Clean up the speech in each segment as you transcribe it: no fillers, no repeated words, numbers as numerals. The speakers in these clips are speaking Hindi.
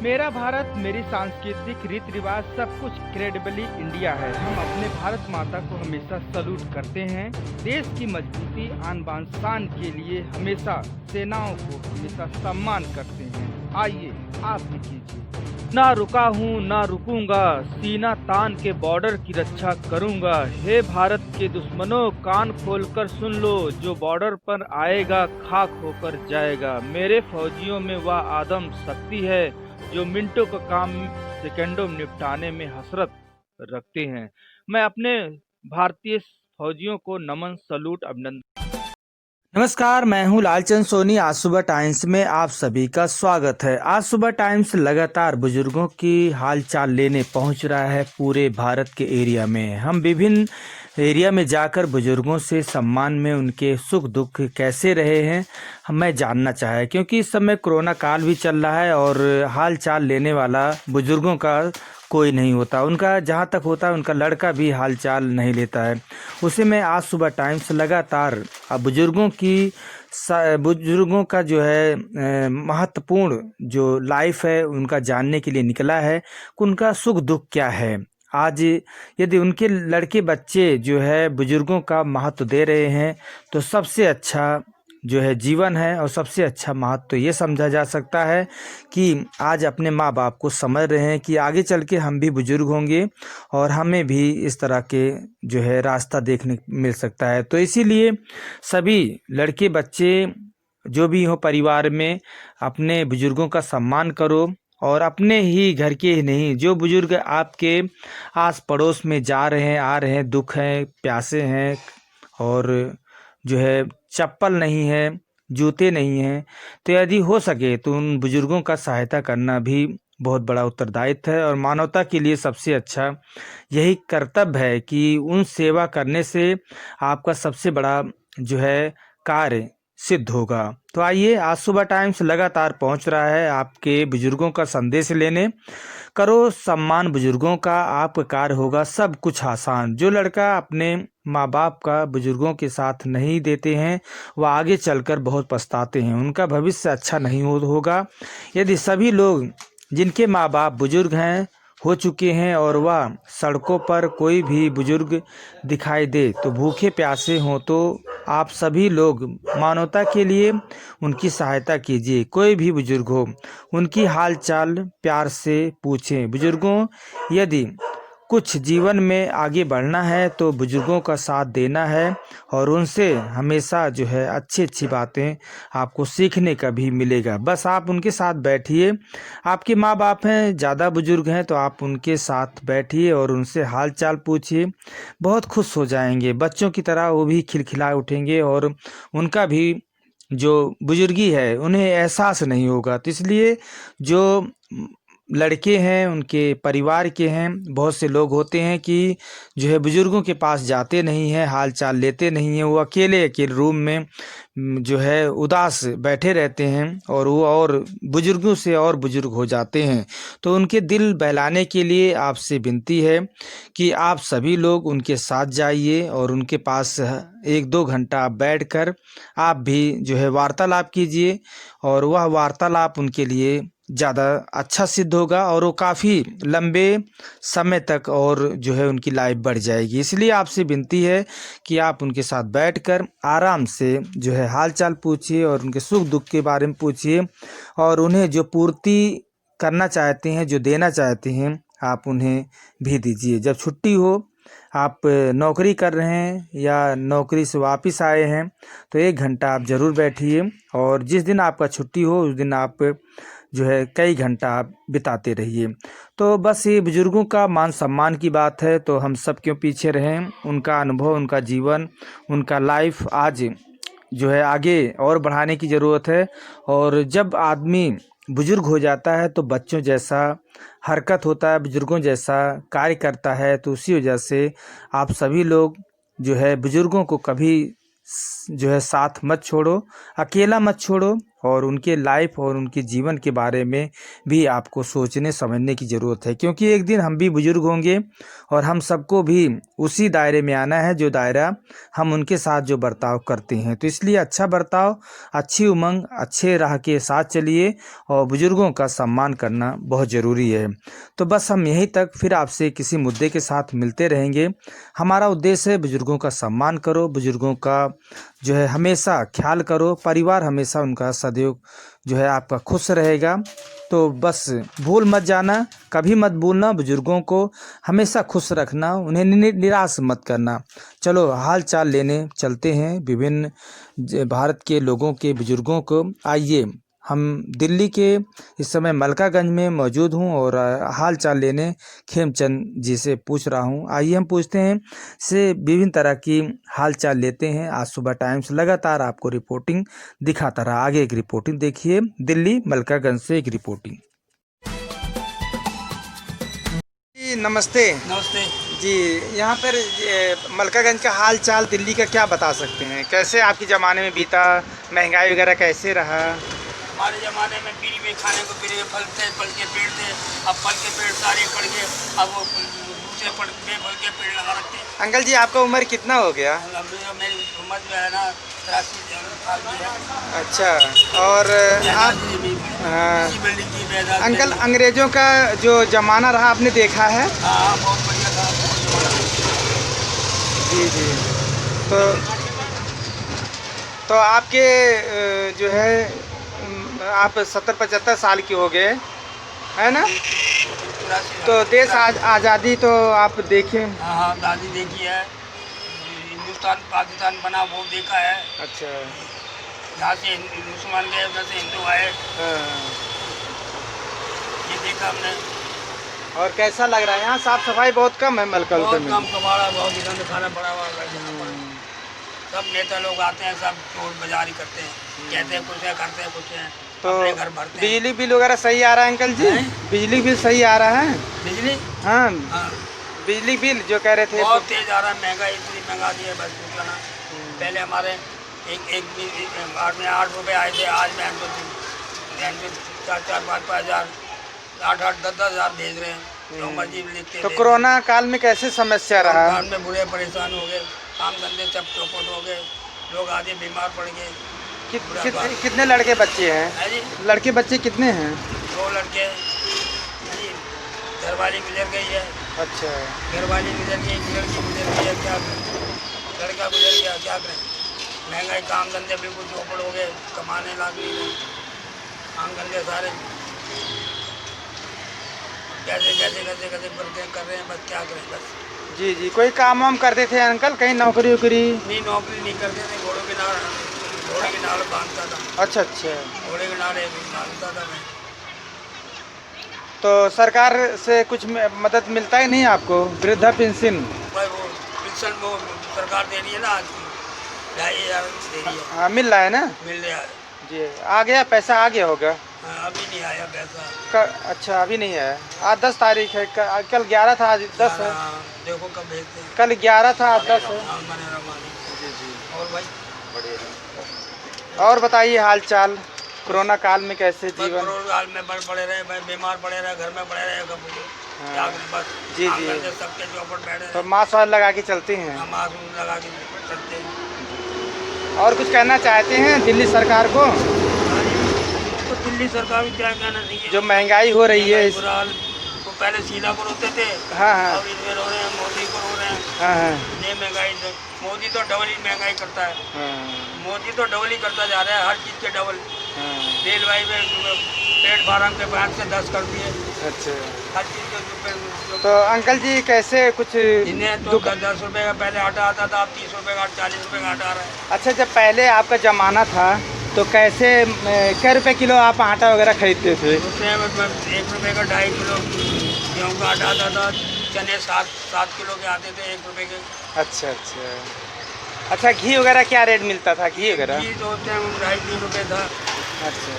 मेरा भारत, मेरी सांस्कृतिक रीति रिवाज सब कुछ क्रेडिबली इंडिया है। हम अपने भारत माता को हमेशा सल्यूट करते हैं। देश की मजबूती आन बान शान के लिए हमेशा सेनाओं को हमेशा सम्मान करते हैं। आइए आप भी कीजिए। ना रुका हूँ ना रुकूंगा, सीना तान के बॉर्डर की रक्षा करूंगा। हे भारत के दुश्मनों, कान खोलकर सुन लो, जो बॉर्डर पर आएगा खाक होकर जाएगा। मेरे फौजियों में वह आदम शक्ति है जो मिनटों का काम सेकंडों में निपटाने में हसरत रखते हैं। मैं अपने भारतीय फौजियों को नमन, सलूट, अभिनंदन। नमस्कार, मैं हूं लालचंद सोनी। आज सुबह टाइम्स में आप सभी का स्वागत है। आज सुबह टाइम्स लगातार बुजुर्गों की हालचाल लेने पहुंच रहा है पूरे भारत के एरिया में। हम विभिन्न एरिया में जाकर बुजुर्गों से सम्मान में उनके सुख दुख कैसे रहे हैं मैं जानना चाहा, क्योंकि इस समय कोरोना काल भी चल रहा है और हाल चाल लेने वाला बुजुर्गों का कोई नहीं होता। उनका जहाँ तक होता है उनका लड़का भी हाल चाल नहीं लेता है। उसी में आज सुबह टाइम्स लगातार बुजुर्गों का जो है महत्वपूर्ण जो लाइफ है उनका जानने के लिए निकला है कि उनका सुख दुख क्या है। आज यदि उनके लड़के बच्चे जो है बुजुर्गों का महत्व दे रहे हैं तो सबसे अच्छा जो है जीवन है और सबसे अच्छा महत्व तो ये समझा जा सकता है कि आज अपने माँ बाप को समझ रहे हैं कि आगे चल के हम भी बुजुर्ग होंगे और हमें भी इस तरह के जो है रास्ता देखने मिल सकता है। तो इसीलिए सभी लड़के बच्चे जो भी हो परिवार में अपने बुजुर्गों का सम्मान करो और अपने ही घर के ही नहीं, जो बुजुर्ग आपके आस पड़ोस में जा रहे हैं आ रहे हैं, दुख हैं प्यासे हैं और जो है चप्पल नहीं है, जूते नहीं हैं, तो यदि हो सके तो उन बुजुर्गों का सहायता करना भी बहुत बड़ा उत्तरदायित्व है और मानवता के लिए सबसे अच्छा यही कर्तव्य है कि उन सेवा करने से आपका सबसे बड़ा जो है कार्य सिद्ध होगा। तो आइए, आज सुबह टाइम्स लगातार पहुंच रहा है आपके बुजुर्गों का संदेश लेने। करो सम्मान बुजुर्गों का, आपका कार्य होगा सब कुछ आसान। जो लड़का अपने माँ बाप का बुजुर्गों के साथ नहीं देते हैं वह आगे चलकर बहुत पछताते हैं, उनका भविष्य अच्छा नहीं होगा। यदि सभी लोग जिनके माँ बाप बुजुर्ग हैं हो चुके हैं और वह सड़कों पर कोई भी बुजुर्ग दिखाई दे तो भूखे प्यासे हों तो आप सभी लोग मानवता के लिए उनकी सहायता कीजिए। कोई भी बुजुर्ग हो उनकी हाल चाल प्यार से पूछें। बुजुर्गों, यदि कुछ जीवन में आगे बढ़ना है तो बुजुर्गों का साथ देना है और उनसे हमेशा जो है अच्छी अच्छी बातें आपको सीखने का भी मिलेगा। बस आप उनके साथ बैठिए। आपके माँ बाप हैं, ज़्यादा बुजुर्ग हैं तो आप उनके साथ बैठिए और उनसे हाल चाल पूछिए, बहुत खुश हो जाएंगे। बच्चों की तरह वो भी खिलखिला उठेंगे और उनका भी जो बुजुर्गी है उन्हें एहसास नहीं होगा। तो इसलिए जो लड़के हैं उनके परिवार के हैं, बहुत से लोग होते हैं कि जो है बुजुर्गों के पास जाते नहीं हैं, हाल चाल लेते नहीं हैं, वो अकेले अकेले रूम में जो है उदास बैठे रहते हैं और वो और बुजुर्गों से और बुजुर्ग हो जाते हैं। तो उनके दिल बहलाने के लिए आपसे विनती है कि आप सभी लोग उनके साथ जाइए और उनके पास 1-2 घंटा बैठकर आप भी जो है वार्तालाप कीजिए और वह वार्तालाप उनके लिए ज़्यादा अच्छा सिद्ध होगा और वो काफ़ी लंबे समय तक और जो है उनकी लाइफ बढ़ जाएगी। इसलिए आपसे विनती है कि आप उनके साथ बैठकर आराम से जो है हाल चाल पूछिए और उनके सुख दुख के बारे में पूछिए और उन्हें जो पूर्ति करना चाहते हैं, जो देना चाहते हैं, आप उन्हें भी दीजिए। जब छुट्टी हो, आप नौकरी कर रहे हैं या नौकरी से वापस आए हैं तो 1 घंटा आप ज़रूर बैठिए और जिस दिन आपका छुट्टी हो उस दिन आप जो है कई घंटा आप बिताते रहिए। तो बस ये बुजुर्गों का मान सम्मान की बात है, तो हम सब क्यों पीछे रहें। उनका अनुभव, उनका जीवन, उनका लाइफ आज जो है आगे और बढ़ाने की ज़रूरत है। और जब आदमी बुजुर्ग हो जाता है तो बच्चों जैसा हरकत होता है, बुजुर्गों जैसा कार्य करता है। तो उसी वजह से आप सभी लोग जो है बुजुर्गों को कभी जो है साथ मत छोड़ो, अकेला मत छोड़ो और उनके लाइफ और उनके जीवन के बारे में भी आपको सोचने समझने की ज़रूरत है, क्योंकि एक दिन हम भी बुजुर्ग होंगे और हम सबको भी उसी दायरे में आना है जो दायरा हम उनके साथ जो बर्ताव करते हैं। तो इसलिए अच्छा बर्ताव, अच्छी उमंग, अच्छे राह के साथ चलिए और बुजुर्गों का सम्मान करना बहुत ज़रूरी है। तो बस हम यहीं तक, फिर आपसे किसी मुद्दे के साथ मिलते रहेंगे। हमारा उद्देश्य है बुजुर्गों का सम्मान करो, बुजुर्गों का जो है हमेशा ख्याल करो, परिवार हमेशा उनका सदैव जो है आपका खुश रहेगा। तो बस भूल मत जाना, कभी मत भूलना, बुजुर्गों को हमेशा खुश रखना, उन्हें निराश मत करना। चलो हाल चाल लेने चलते हैं विभिन्न भारत के लोगों के, बुजुर्गों को। आइए, हम दिल्ली के इस समय मलकागंज में मौजूद हूँ और हाल चाल लेने खेमचंद जी से पूछ रहा हूँ। आइए हम पूछते हैं से विभिन्न तरह की हाल चाल लेते हैं। आज सुबह टाइम्स लगातार आपको रिपोर्टिंग दिखाता रहा। आगे एक रिपोर्टिंग देखिए, दिल्ली मलकागंज से एक रिपोर्टिंग। जी नमस्ते। नमस्ते जी, यहाँ पर मलकागंज का हाल चाल दिल्ली का क्या बता सकते हैं? कैसे आपके ज़माने में बीता, महंगाई वगैरह कैसे रहा? हमारे ज़माने में पीढ़ी में खाने को पीढ़ी में फल थे, फल के पेड़ थे। अब फल के पेड़ सारे पड़ गए, अब वो दूसरे बेफल के पेड़ लगा रखे हैं। अंकल जी, आपका उम्र कितना हो गया? मेरी उम्र जो है ना 83 साल की है। अच्छा, और आप हाँ, इसी बिल्डिंग की बेदार अंकल अंग्रेज़ों का जो ज़माना रहा आपने देखा है? हाँ, बहुत बढ़िया था। जी जी। तो आपके जो है आप 70-75 साल के हो गए, है ना? तो देश आज़ादी तो आप देखें। हाँ हाँ, दादी देखी है। हिंदुस्तान पाकिस्तान बना वो देखा है। अच्छा। जहाँ से मुसलमान गए उधर से हिंदू आए, हाँ। ये देखा हमने। और कैसा लग रहा है? यहाँ साफ सफाई बहुत कम है मलकागंज बहुत में। कम कबाड़ा, बहुत गंद खाना पड़ा हुआ है। सब नेता लोग आते हैं, सब चोर बाजार ही करते हैं, कहते हैं कुछ है, करते हैं कुछ है, तो अपने घर भरते हैं। बिजली बिल वगैरह सही आ रहा है अंकल जी? बिजली बिल सही आ रहा है? बिजली हाँ, हाँ बिजली बिल जो कह रहे थे बहुत तेज आ रहा है। महंगाई इतनी महंगा दी है, बस पूछो ना। पहले हमारे एक बार में 8 रुपये आए थे, आज बैंक को 4-4, 5-5 हज़ार, 8-8, 10-10 हज़ार भेज रहे हैं। जो मर्जी लिखते तो कोरोना काल में कैसे समस्या रहा? काल में बुरे परेशान हो गए, काम धंधे सब चौपट हो गए, लोग आधे बीमार पड़ गए। कितने लड़के बच्चे हैं? है जी, लड़के बच्चे कितने हैं? 2 लड़के हैं जी। घरवाली गुजर गई है। अच्छा। घरवाली गुजर गई, एक लड़की गुजर गई है, क्या करें? लड़का गुजर गया, क्या करें? महंगाई, काम धंधे बिल्कुल चौपट हो गए, कमाने लग गई, काम धंधे सारे कैसे कर रहे हैं, बस क्या करें बस। जी जी, कोई काम वाम करते थे अंकल, कहीं नौकरी वोकरी? नहीं, नौकरी नहीं करते थे। घोड़े के नाल बांधता था। अच्छा अच्छा। घोड़े के नाल बांधता था मैं। तो सरकार से कुछ मदद मिलता ही नहीं आपको? वृद्धा पेंशन? भाई वो पेंशन वो सरकार दे रही है ना, आज 2,500 दे रही है। हाँ, मिल रहा है ना? मिल रहा है। जी, आ गया पैसा? आ गया होगा। हाँ, अभी नहीं आया पैसा। अच्छा, अभी नहीं है। आज 10 तारीख है, कल 11 था, आज 10 है। हाँ, देखो कब भेजते हैं। कल 11 था, आज 10 है। हाँ, जी जी। और भाई और बताइए हाल चाल, कोरोना काल में कैसे जीवन? कोरोना काल में पड़े रहे भाई, बीमार पड़े रहे, घर में पड़े रहे, क्या करें बस। जी काम जी। करते सबके चौपट बैठे तो मास्क वास्क लगा के चलते हैं? हम मास्क लगा के चलते हैं। और कुछ कहना चाहते हैं दिल्ली सरकार को? तो दिल्ली सरकार को क्या कहना चाहिए? जो महंगाई हो रही है बुरा हाल। वो पहले सीतापुर होते थे, हाँ हाँ अब इसमें रो रहे हैं, मोदी को रो रहे हैं। हाँ हाँ ये महंगाई तो मोदी तो डबल ही महंगाई करता है। हाँ मोदी तो डबल ही करता जा रहा है, हर चीज़ के डबल। हाँ। तेल भाई में पेट फार्म के 5 से 10 कर दिए, अच्छा, हर चीज़ के। तो अंकल जी कैसे कुछ इन्हें तो 10 रुपये का पहले आटा आता था, अब 30 रुपये का, 40 रुपये का आटा आ रहा है। अच्छा, जब पहले आपका ज़माना था तो कैसे क्या रुपए किलो आप आटा वगैरह खरीदते थे? उसमें 1 रुपये का 2.5 किलो गेहूँ का आटा आता था, चने 7 किलो के आते थे 1 रुपये के। अच्छा अच्छा। अच्छा, घी वगैरह क्या रेट मिलता था? घी वगैरह घी तो उस टाइम 2.5-3 रुपये था। अच्छा,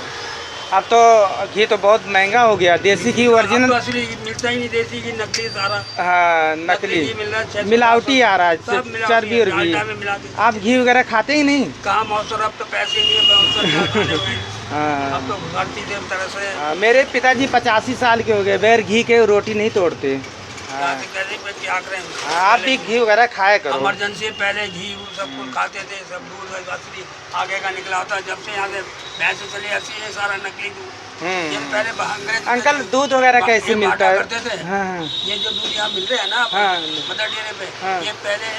अब तो घी तो बहुत महंगा हो गया। देसी घी अब ओरिजिनल तो असली मिलता ही नहीं, देसी घी नकली सारा। हाँ, नकली नकली मिल रहा है, 600 मिलावटी आ रहा है, सब मिलावटी चर्बी और है, घी। डालडा में मिला के। आप घी वगैरह खाते ही नहीं? कहाँ मौसर, अब तो पैसे नहीं है मौसर क्या खाने में। हाँ। अब तो हर चीज़ एक तरह से मेरे पिताजी 85 साल के हो गए, बगैर घी के रोटी नहीं तोड़ते। हाँ। कैसे पे क्या करें। हाँ, आप भी घी वगैरह खाया करो। इमरजेंसी पहले घी सब कुछ खाते थे, सब दूध असली आगे का निकला होता। जब से यहाँ से भैंस चली असली है सारा नकली दूध। ये पहले अंग्रेज अंकल दूध वगैरह कैसे मिलता है? करते थे। हाँ। ये जो दूध यहाँ मिल रहे हैं ना हाँ। मदर डेयरी पे, हाँ। ये पहले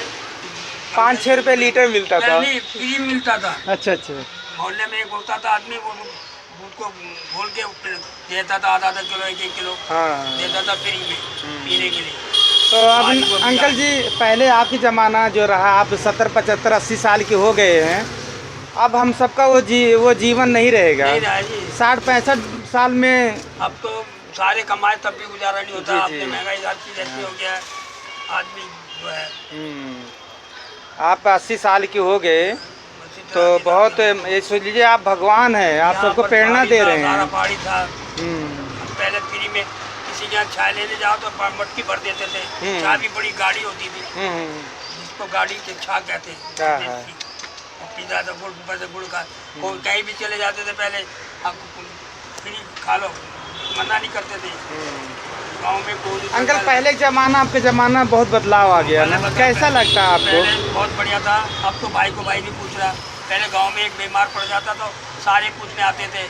5-6 रुपए लीटर मिलता था। नहीं, फ्री मिलता था। अच्छा अच्छा। मोहल्ले में एक होता था आदमी, वो दूध को घोल के देता था, आधा किलो 1 किलो हाँ। देता था फ्री में पीने के लिए। तो अब अंकल जी, पहले आपकी ज़माना जो रहा, आप 70, 75, 80 साल के हो गए हैं, अब हम सबका वो जीवन नहीं रहेगा। नहीं रहा जी। 60-65 साल में अब तो सारे कमाए तब भी गुजारा नहीं होता। अब जी। तो महंगाई हर चीज़ ऐसी हो गया है, आदमी जो है आप 80 साल के हो गए उसी तो तरह बहुत, ये सोच लीजिए आप भगवान हैं, आप यहाँ सबको पर प्रेरणा पहाड़ी दे था, रहे सारा हैं। पहाड़ी था। हम्म। पहले फ्री में किसी के यहाँ चाय लेने जाओ तो मटकी भर देते थे। चाय भी बड़ी गाड़ी होती थी, जिसको गाड़ी के छा कहते हाँ, हैं। हाँ। पिज़्ज़ा तो गुड़, ऊपर से गुड़ का। कोई कहीं भी चले जाते थे पहले, आपको फ्री खा लो, मना नहीं करते थे। गाँव में कोई अंकल पहले के ज़माना आपके ज़माना बहुत बदलाव आ गया ना, कैसा लगता है आपको? पहले बहुत बढ़िया था। अब तो भाई को भाई नहीं पूछ रहा। पहले गांव में एक बीमार पड़ जाता तो सारे पूछने आते थे।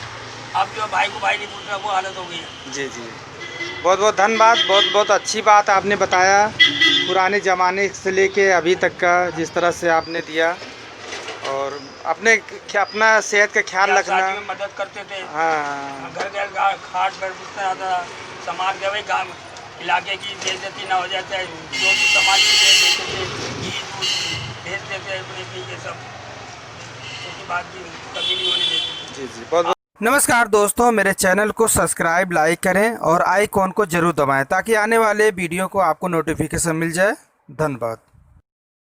अब जो भाई को भाई नहीं पूछ रहा, वो हालत हो गई है। जी जी, बहुत बहुत धन्यवाद। बहुत बहुत अच्छी बात आपने बताया, पुराने ज़माने से लेके अभी तक का जिस तरह से आपने दिया, और अपना सेहत का ख्याल रखना। शादी में मदद करते थे। हाँ। घर घर खाट पर पूछता था, समाज के भाई गाँव इलाके की बेइज्जती ना हो जाता है, जो भी समाज की देते थे, घी दूध भेज देते हैं अपने पी के सब, उसकी बात भी कभी नहीं होने देते। जी जी, बहुत बहुत नमस्कार दोस्तों, मेरे चैनल को सब्सक्राइब, लाइक करें और आइकॉन को जरूर दबाएं ताकि आने वाले वीडियो को आपको नोटिफिकेशन मिल जाए। धन्यवाद।